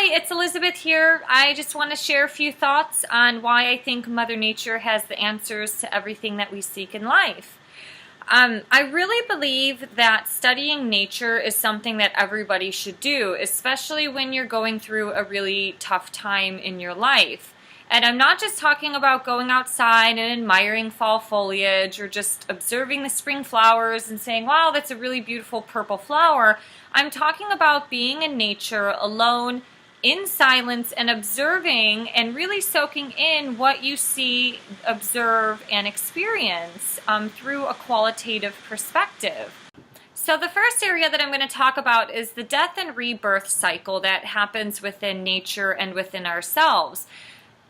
Hi, it's Elizabeth here. I just want to share a few thoughts on why I think Mother Nature has the answers to everything that we seek in life. I really believe that studying nature is something that everybody should do, especially when you're going through a really tough time in your life. And I'm not just talking about going outside and admiring fall foliage or just observing the spring flowers and saying, wow, that's a really beautiful purple flower. I'm talking about being in nature alone, in silence, and observing and really soaking in what you see, observe, and experience through a qualitative perspective. So the first area that I'm going to talk about is the death and rebirth cycle that happens within nature and within ourselves.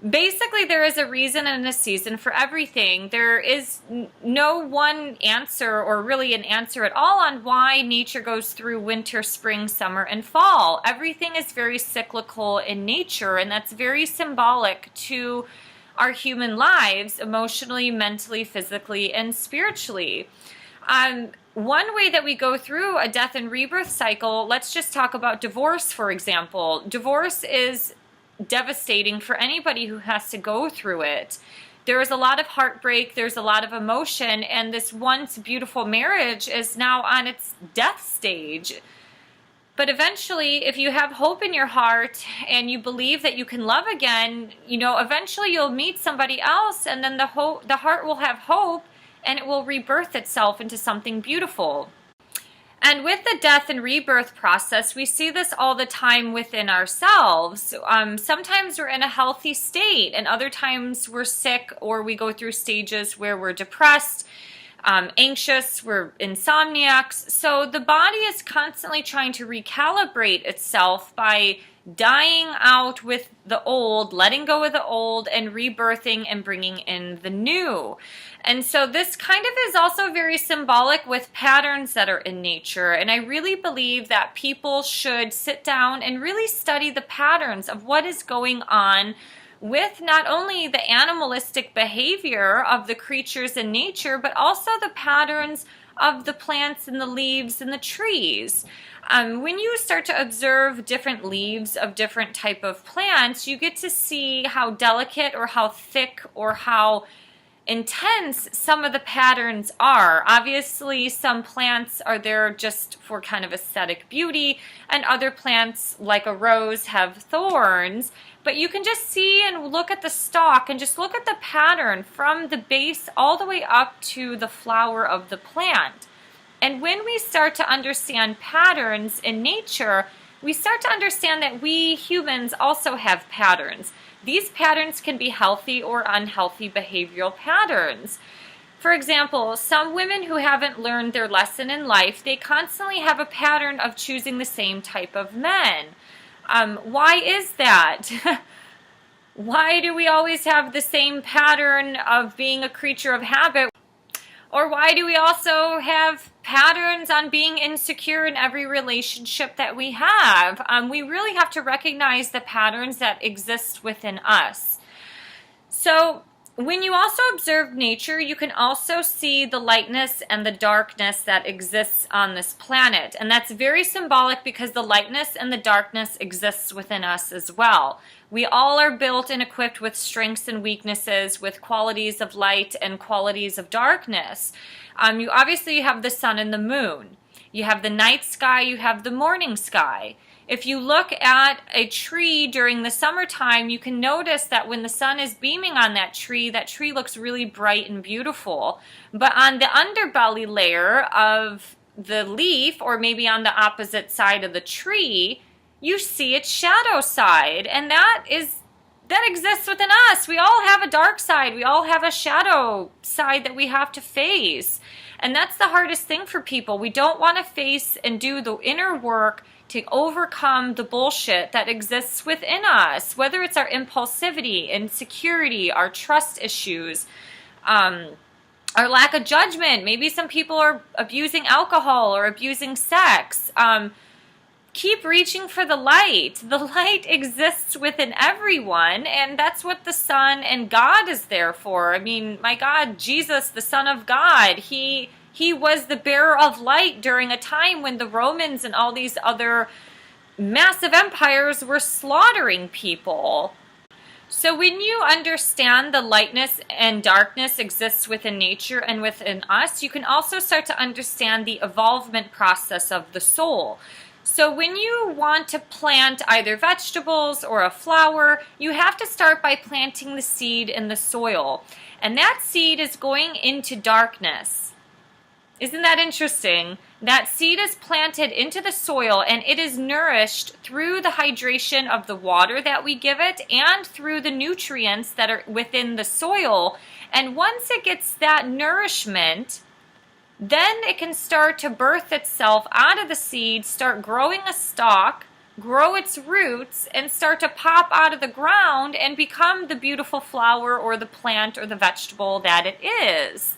Basically, there is a reason and a season for everything. There is no one answer, or really an answer at all, on why nature goes through winter, spring, summer, and fall. Everything is very cyclical in nature, and that's very symbolic to our human lives, emotionally, mentally, physically, and spiritually. One way that we go through a death and rebirth cycle, let's just talk about divorce, for example. Divorce is devastating for anybody who has to go through it. There is a lot of heartbreak, there's a lot of emotion, and this once beautiful marriage is now on its death stage. But eventually, if you have hope in your heart and you believe that you can love again, eventually you'll meet somebody else, and then the heart will have hope and it will rebirth itself into something beautiful. And with the death and rebirth process, we see this all the time within ourselves. Sometimes we're in a healthy state, and other times we're sick, or we go through stages where we're depressed, anxious, we're insomniacs. So the body is constantly trying to recalibrate itself by dying out with the old, letting go of the old, and rebirthing and bringing in the new. And so this kind of is also very symbolic with patterns that are in nature. And I really believe that people should sit down and really study the patterns of what is going on with not only the animalistic behavior of the creatures in nature, but also the patterns of the plants and the leaves and the trees. When you start to observe different leaves of different type of plants, you get to see how delicate or how thick or how intense some of the patterns are. Obviously, some plants are there just for kind of aesthetic beauty, and other plants, like a rose, have thorns. But you can just see and look at the stalk and just look at the pattern from the base all the way up to the flower of the plant. And when we start to understand patterns in nature, we start to understand that we humans also have patterns. These patterns can be healthy or unhealthy behavioral patterns. For example, some women who haven't learned their lesson in life, they constantly have a pattern of choosing the same type of men. Why is that? Why do we always have the same pattern of being a creature of habit? Or why do we also have patterns on being insecure in every relationship that we have? We really have to recognize the patterns that exist within us. So when you also observe nature, you can also see the lightness and the darkness that exists on this planet. And that's very symbolic because the lightness and the darkness exists within us as well. We all are built and equipped with strengths and weaknesses, with qualities of light and qualities of darkness. You obviously have the sun and the moon. You have the night sky, you have the morning sky. If you look at a tree during the summertime, you can notice that when the sun is beaming on that tree looks really bright and beautiful. But on the underbelly layer of the leaf, or maybe on the opposite side of the tree, you see its shadow side, and that exists within us. We all have a dark side. We all have a shadow side that we have to face. And that's the hardest thing for people. We don't want to face and do the inner work to overcome the bullshit that exists within us, whether it's our impulsivity, insecurity, our trust issues, our lack of judgment. Maybe some people are abusing alcohol or abusing sex. Keep reaching for the light. The light exists within everyone, and that's what the sun and God is there for. I mean, my God, Jesus, the Son of God, He was the bearer of light during a time when the Romans and all these other massive empires were slaughtering people. So when you understand the lightness and darkness exists within nature and within us, you can also start to understand the evolvement process of the soul. So when you want to plant either vegetables or a flower, you have to start by planting the seed in the soil. And that seed is going into darkness. Isn't that interesting? That seed is planted into the soil and it is nourished through the hydration of the water that we give it and through the nutrients that are within the soil. And once it gets that nourishment, then it can start to birth itself out of the seed, start growing a stalk, grow its roots, and start to pop out of the ground and become the beautiful flower or the plant or the vegetable that it is.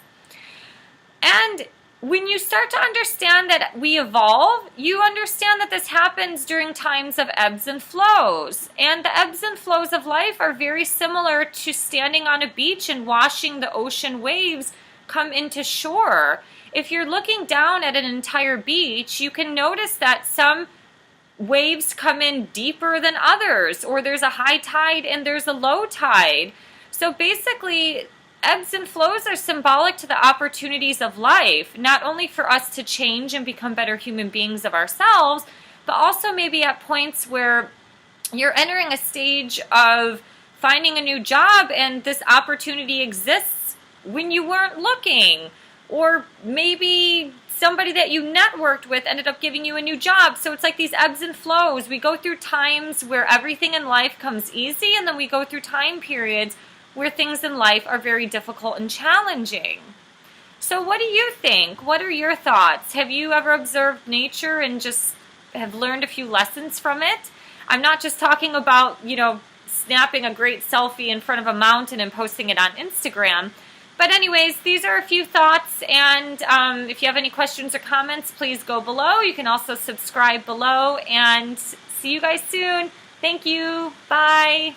And when you start to understand that we evolve, you understand that this happens during times of ebbs and flows. And the ebbs and flows of life are very similar to standing on a beach and watching the ocean waves come into shore. If you're looking down at an entire beach, you can notice that some waves come in deeper than others, or there's a high tide and there's a low tide. So basically, ebbs and flows are symbolic to the opportunities of life, not only for us to change and become better human beings of ourselves, but also maybe at points where you're entering a stage of finding a new job and this opportunity exists when you weren't looking. Or maybe somebody that you networked with ended up giving you a new job. So it's like these ebbs and flows. We go through times where everything in life comes easy, and then we go through time periods where things in life are very difficult and challenging. So what do you think? What are your thoughts? Have you ever observed nature and just have learned a few lessons from it? I'm not just talking about, snapping a great selfie in front of a mountain and posting it on Instagram. But anyways, these are a few thoughts, and if you have any questions or comments, please go below. You can also subscribe below, and see you guys soon. Thank you. Bye.